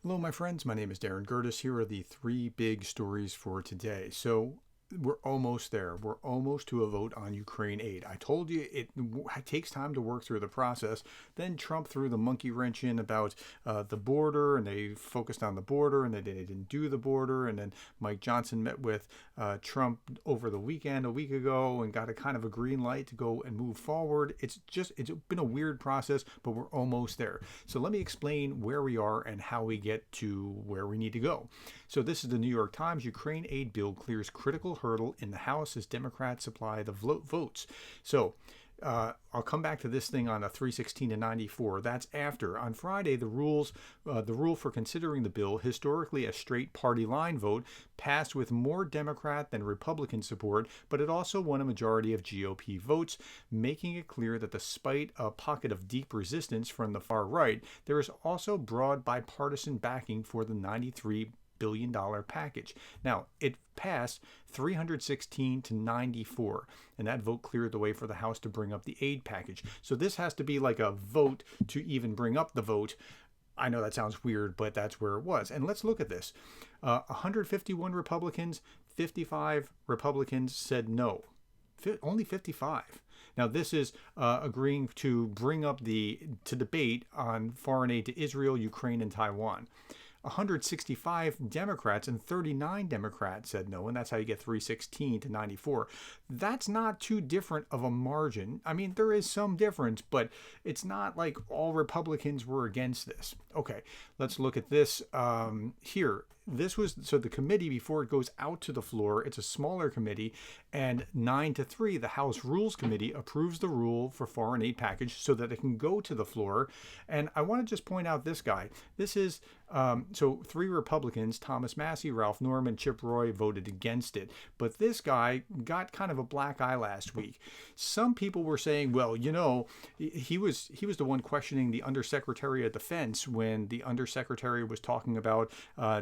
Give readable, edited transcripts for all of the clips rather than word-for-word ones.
Hello, my friends. My name is Gerdes. Here are the three big stories for today. So, we're almost there. We're almost to a vote on Ukraine aid. I told you it takes time to work through the process. Then Trump threw the monkey wrench in about the border, and they focused on the border, and they didn't do the border. And then Mike Johnson met with Trump over the weekend, a week ago, and got a kind of a green light to go and move forward. It's been a weird process, but we're almost there. So let me explain where we are and how we get to where we need to go. So this is the New York Times. Ukraine aid bill clears critical hurdle in the House as Democrats supply the votes. So I'll come back to this thing on a 316 to 94. That's after. On Friday, the rule for considering the bill, historically a straight party line vote, passed with more Democrat than Republican support, but it also won a majority of GOP votes, making it clear that despite a pocket of deep resistance from the far right, there is also broad bipartisan backing for the $93 billion package. Now, it passed 316 to 94, and that vote cleared the way for the House to bring up the aid package. So this has to be like a vote to even bring up the vote. I know that sounds weird, but that's where it was. And let's look at this. 151 Republicans, 55 Republicans said no. Only 55. Now, this is agreeing to bring up to debate on foreign aid to Israel, Ukraine, and Taiwan. 165 Democrats and 39 Democrats said no, and that's how you get 316 to 94. That's not too different of a margin. I mean, there is some difference, but it's not like all Republicans were against this. Okay, let's look at this here. This was, so the committee, before it goes out to the floor, it's a smaller committee, and 9-3, the House Rules Committee approves the rule for foreign aid package so that it can go to the floor. And I want to just point out this guy. This is, so 3 Republicans, Thomas Massey, Ralph Norman, Chip Roy, voted against it. But this guy got kind of a black eye last week. Some people were saying, well, you know, he was the one questioning the Undersecretary of Defense when the Undersecretary was talking about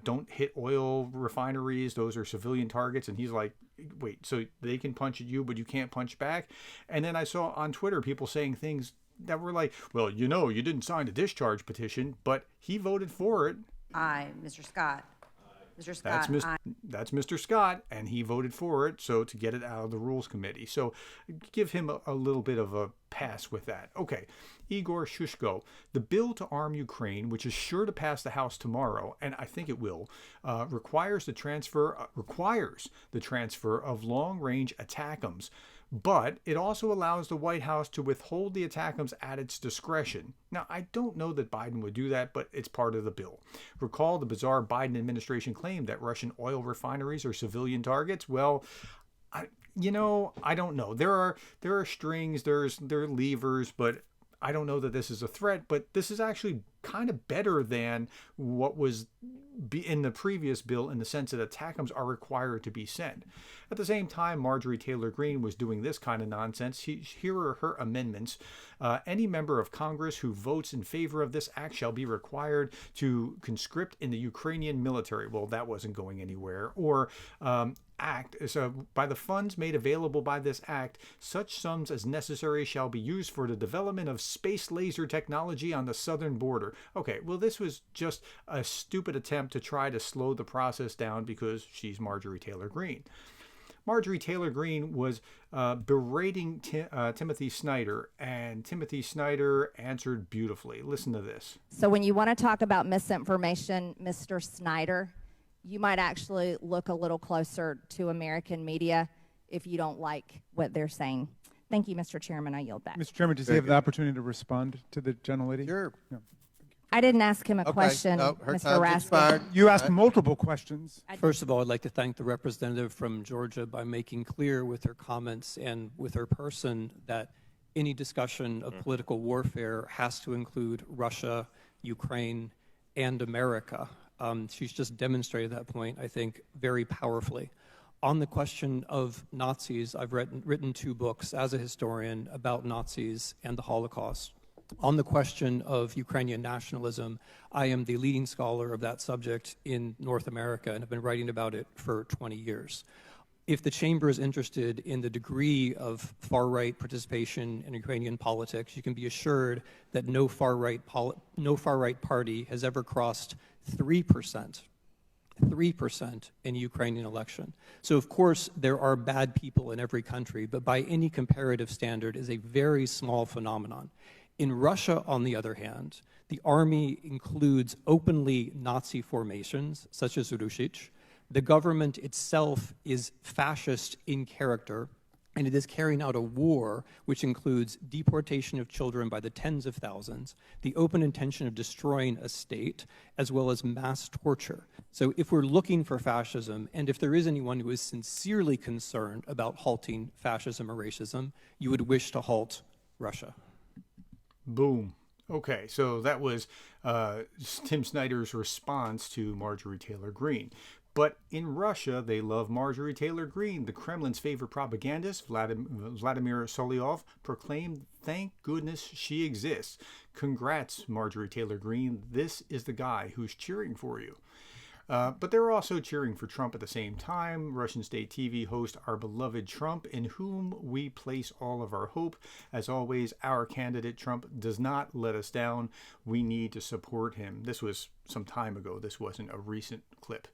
don't hit oil refineries, those are civilian targets, and he's like, wait, so they can punch at you but you can't punch back? And then I saw on Twitter people saying things that were like, well, you know, you didn't sign the discharge petition, but he voted for it. Aye, Mr. Scott. Mr. Scott, that's Mr. Scott, and he voted for it, so to get it out of the Rules Committee. So give him a little bit of a pass with that. Okay, Igor Shushko. The bill to arm Ukraine, which is sure to pass the House tomorrow, and I think it will, requires the transfer of long-range ATACMS, but it also allows the White House to withhold the ATACMS at its discretion. Now, I don't know that Biden would do that, but it's part of the bill. Recall the bizarre Biden administration claim that Russian oil refineries are civilian targets? Well, I don't know. There are strings, there are levers, but I don't know that this is a threat, but this is actually kind of better than what was in the previous bill in the sense that ATACMS are required to be sent. At the same time, Marjorie Taylor Greene was doing this kind of nonsense. Here are her amendments. Any member of Congress who votes in favor of this act shall be required to conscript in the Ukrainian military. Well, that wasn't going anywhere. Or by the funds made available by this act, such sums as necessary shall be used for the development of space laser technology on the southern border. Okay, well, this was just a stupid attempt to try to slow the process down because she's Marjorie Taylor Greene. Marjorie Taylor Greene was berating Timothy Snyder, and Timothy Snyder answered beautifully. Listen to this. So when you want to talk about misinformation, Mr. Snyder, you might actually look a little closer to American media if you don't like what they're saying. Thank you, Mr. Chairman. I yield back. Mr. Chairman, does he have the opportunity to respond to the gentlelady? Sure. Yeah. I didn't ask him a question, No, her Mr. time's Raskin. expired. You asked multiple questions. First of all, I'd like to thank the representative from Georgia by making clear with her comments and with her person that any discussion of political warfare has to include Russia, Ukraine, and America. She's just demonstrated that point, I think, very powerfully. On the question of Nazis, I've written 2 books as a historian about Nazis and the Holocaust. On the question of Ukrainian nationalism, I am the leading scholar of that subject in North America and have been writing about it for 20 years. if the chamber is interested in the degree of far-right participation in Ukrainian politics, you can be assured that no far-right party has ever crossed 3% in Ukrainian election. So of course there are bad people in every country, but by any comparative standard is a very small phenomenon. In Russia, on the other hand, the army includes openly Nazi formations, such as Rushich. The government itself is fascist in character, and it is carrying out a war which includes deportation of children by the tens of thousands, the open intention of destroying a state, as well as mass torture. So if we're looking for fascism, and if there is anyone who is sincerely concerned about halting fascism or racism, you would wish to halt Russia. Boom. Okay, so that was Tim Snyder's response to Marjorie Taylor Greene. But in Russia, they love Marjorie Taylor Greene. The Kremlin's favorite propagandist, Vladimir Solyov, proclaimed, "Thank goodness she exists. Congrats, Marjorie Taylor Greene. This is the guy who's cheering for you." But they're also cheering for Trump at the same time. Russian state TV host our beloved Trump, in whom we place all of our hope. As always, our candidate Trump does not let us down. We need to support him. This was some time ago. This wasn't a recent clip.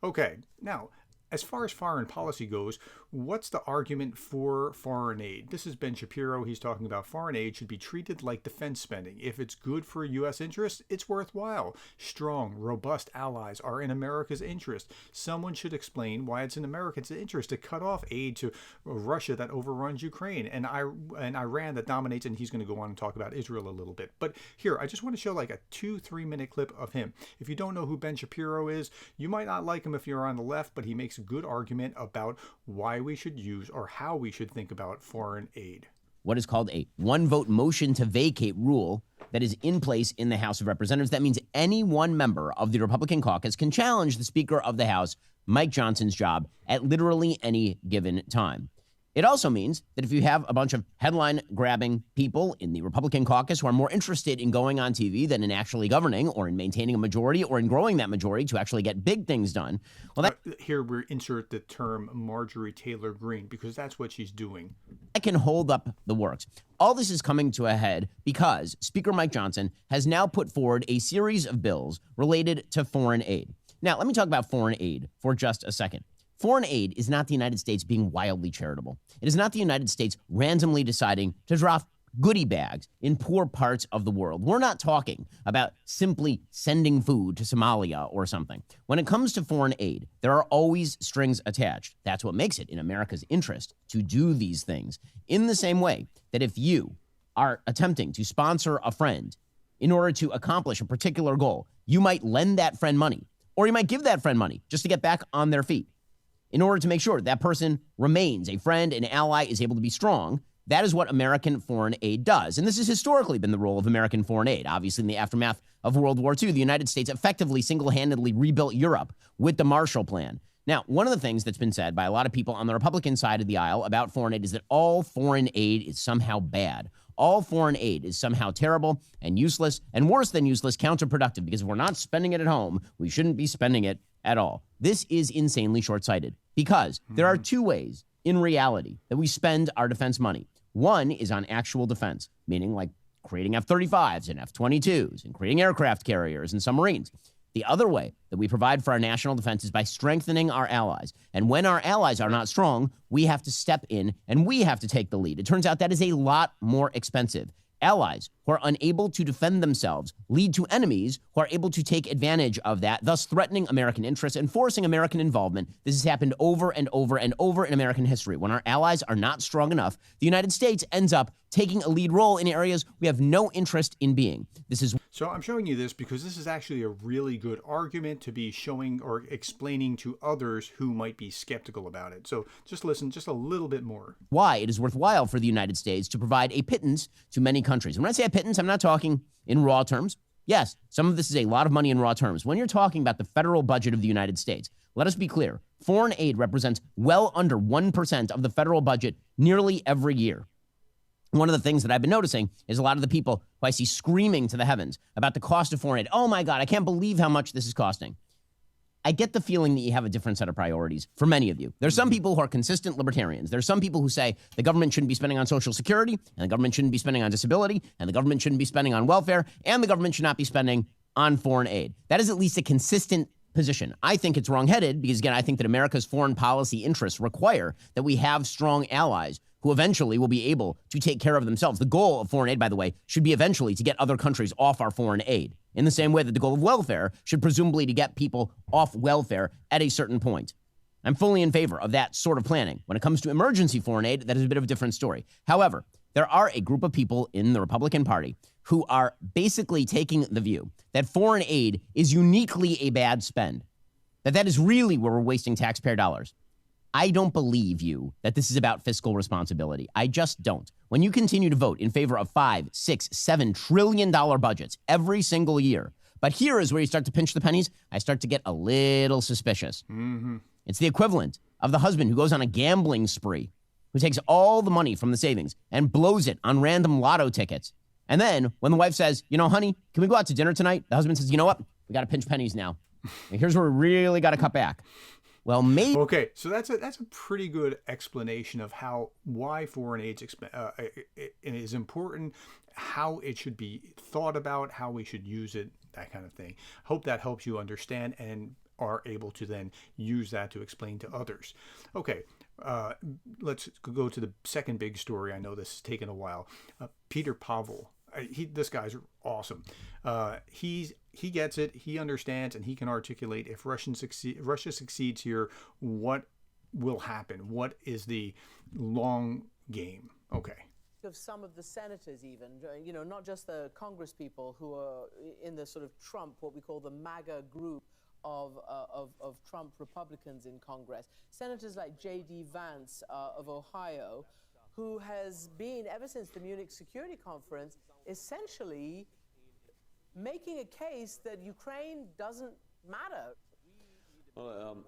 Okay, now, as far as foreign policy goes, what's the argument for foreign aid? This is Ben Shapiro. He's talking about foreign aid should be treated like defense spending. If it's good for U.S. interests, it's worthwhile. Strong, robust allies are in America's interest. Someone should explain why it's in America's interest to cut off aid to Russia that overruns Ukraine and Iran that dominates, and he's going to go on and talk about Israel a little bit. But here, I just want to show like a 2-3 minute clip of him. If you don't know who Ben Shapiro is, you might not like him if you're on the left, but he makes a good argument about why we should use or how we should think about foreign aid. What is called a one-vote motion to vacate rule that is in place in the House of Representatives. That means any one member of the Republican caucus can challenge the Speaker of the House, Mike Johnson's job, at literally any given time. It also means that if you have a bunch of headline-grabbing people in the Republican caucus who are more interested in going on TV than in actually governing or in maintaining a majority or in growing that majority to actually get big things done, well, that here we insert the term Marjorie Taylor Greene because that's what she's doing. That can hold up the works. All this is coming to a head because Speaker Mike Johnson has now put forward a series of bills related to foreign aid. Now, let me talk about foreign aid for just a second. Foreign aid is not the United States being wildly charitable. It is not the United States randomly deciding to drop goodie bags in poor parts of the world. We're not talking about simply sending food to Somalia or something. When it comes to foreign aid, there are always strings attached. That's what makes it in America's interest to do these things. In the same way that if you are attempting to sponsor a friend in order to accomplish a particular goal, you might lend that friend money, or you might give that friend money just to get back on their feet. In order to make sure that person remains a friend, an ally, is able to be strong, that is what American foreign aid does. And this has historically been the role of American foreign aid. Obviously, in the aftermath of World War II, the United States effectively single-handedly rebuilt Europe with the Marshall Plan. Now, one of the things that's been said by a lot of people on the Republican side of the aisle about foreign aid is that all foreign aid is somehow bad. All foreign aid is somehow terrible and useless, and worse than useless, counterproductive, because if we're not spending it at home, we shouldn't be spending it at all. This is insanely short-sighted because there are two ways in reality that we spend our defense money. One is on actual defense, meaning like creating F-35s and F-22s and creating aircraft carriers and submarines. The other way that we provide for our national defense is by strengthening our allies. And when our allies are not strong, we have to step in and we have to take the lead. It turns out that is a lot more expensive. Allies who are unable to defend themselves lead to enemies who are able to take advantage of that, thus threatening American interests and forcing American involvement. This has happened over and over and over in American history. When our allies are not strong enough, the United States ends up taking a lead role in areas we have no interest in being. This is So I'm showing you this because this is actually a really good argument to be showing or explaining to others who might be skeptical about it. So just listen just a little bit more. Why it is worthwhile for the United States to provide a pittance to many countries. And when I say a pittance, I'm not talking in raw terms. Yes, some of this is a lot of money in raw terms. When you're talking about the federal budget of the United States, let us be clear. Foreign aid represents well under 1% of the federal budget nearly every year. One of the things that I've been noticing is a lot of the people who I see screaming to the heavens about the cost of foreign aid. Oh my God, I can't believe how much this is costing. I get the feeling that you have a different set of priorities for many of you. There's some people who are consistent libertarians. There's some people who say the government shouldn't be spending on Social Security, and the government shouldn't be spending on disability, and the government shouldn't be spending on welfare, and the government should not be spending on foreign aid. That is at least a consistent position. I think it's wrongheaded because, again, I think that America's foreign policy interests require that we have strong allies who eventually will be able to take care of themselves. The goal of foreign aid, by the way, should be eventually to get other countries off our foreign aid, in the same way that the goal of welfare should presumably to get people off welfare at a certain point. I'm fully in favor of that sort of planning. When it comes to emergency foreign aid, that is a bit of a different story. However, there are a group of people in the Republican Party who are basically taking the view that foreign aid is uniquely a bad spend, that is really where we're wasting taxpayer dollars. I don't believe you that this is about fiscal responsibility. I just don't. When you continue to vote in favor of $5, $6, $7 trillion budgets every single year, but here is where you start to pinch the pennies, I start to get a little suspicious. It's the equivalent of the husband who goes on a gambling spree, who takes all the money from the savings and blows it on random lotto tickets. And then when the wife says, you know, honey, can we go out to dinner tonight? The husband says, you know what? We got to pinch pennies now. And here's where we really got to cut back. Well, maybe. Okay, so that's a pretty good explanation of why foreign aid is important, how it should be thought about, how we should use it, that kind of thing. Hope that helps you understand and are able to then use that to explain to others. Okay, let's go to the second big story. I know this has taken a while. Petr Pavel. This guy's awesome. He gets it. He understands, and he can articulate if Russia succeeds here, what will happen. What is the long game? Okay. Of some of the senators, even, you know, not just the Congress people who are in the sort of Trump, what we call the MAGA group of Trump Republicans in Congress. Senators like J.D. Vance of Ohio, who has been, ever since the Munich Security Conference, essentially making a case that Ukraine doesn't matter. Well,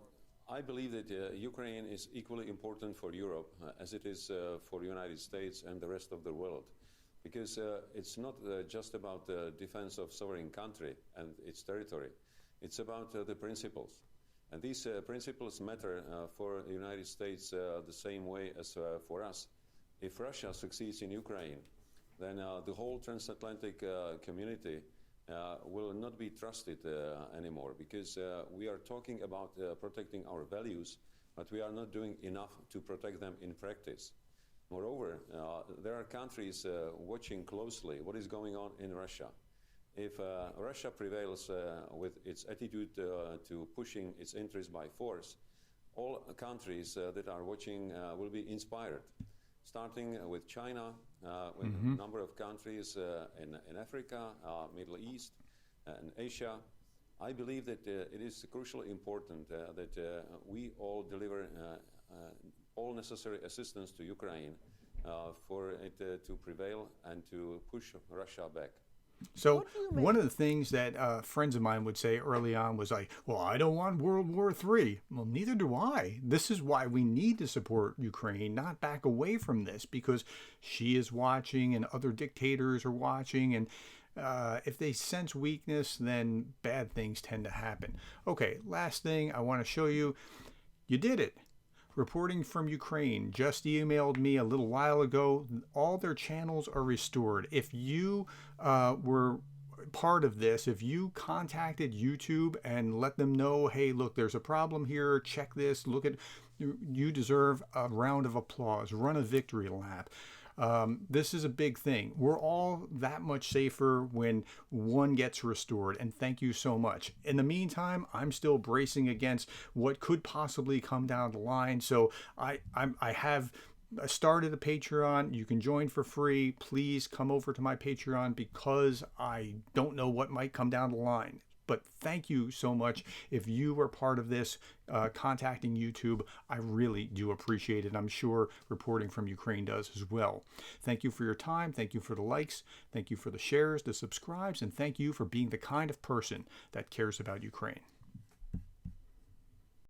I believe that Ukraine is equally important for Europe as it is for the United States and the rest of the world. Because it's not just about the defense of sovereign country and its territory. It's about the principles. And these principles matter for the United States the same way as for us. If Russia succeeds in Ukraine, then the whole transatlantic community will not be trusted anymore, because we are talking about protecting our values, but we are not doing enough to protect them in practice. Moreover, there are countries watching closely what is going on in Russia. If Russia prevails with its attitude to pushing its interests by force, all countries that are watching will be inspired. Starting with China, with a number of countries in Africa, Middle East, and Asia. I believe that it is crucially important that we all deliver all necessary assistance to Ukraine for it to prevail and to push Russia back. So one of the things that friends of mine would say early on was like, well, I don't want World War III. Well, neither do I. This is why we need to support Ukraine, not back away from this, because she is watching and other dictators are watching. And if they sense weakness, then bad things tend to happen. Okay, last thing I want to show you. You did it. Reporting from Ukraine just emailed me a little while ago. All their channels are restored. If you were part of this, if you contacted YouTube and let them know, hey, look, there's a problem here, check this, look at, you deserve a round of applause, run a victory lap. This is a big thing. We're all that much safer when one gets restored, and thank you so much. In the meantime, I'm still bracing against what could possibly come down the line. So I have started a Patreon. You can join for free. Please come over to my Patreon, because I don't know what might come down the line. But thank you so much. If you were part of this, contacting YouTube, I really do appreciate it. I'm sure Reporting from Ukraine does as well. Thank you for your time. Thank you for the likes. Thank you for the shares, the subscribes, and thank you for being the kind of person that cares about Ukraine.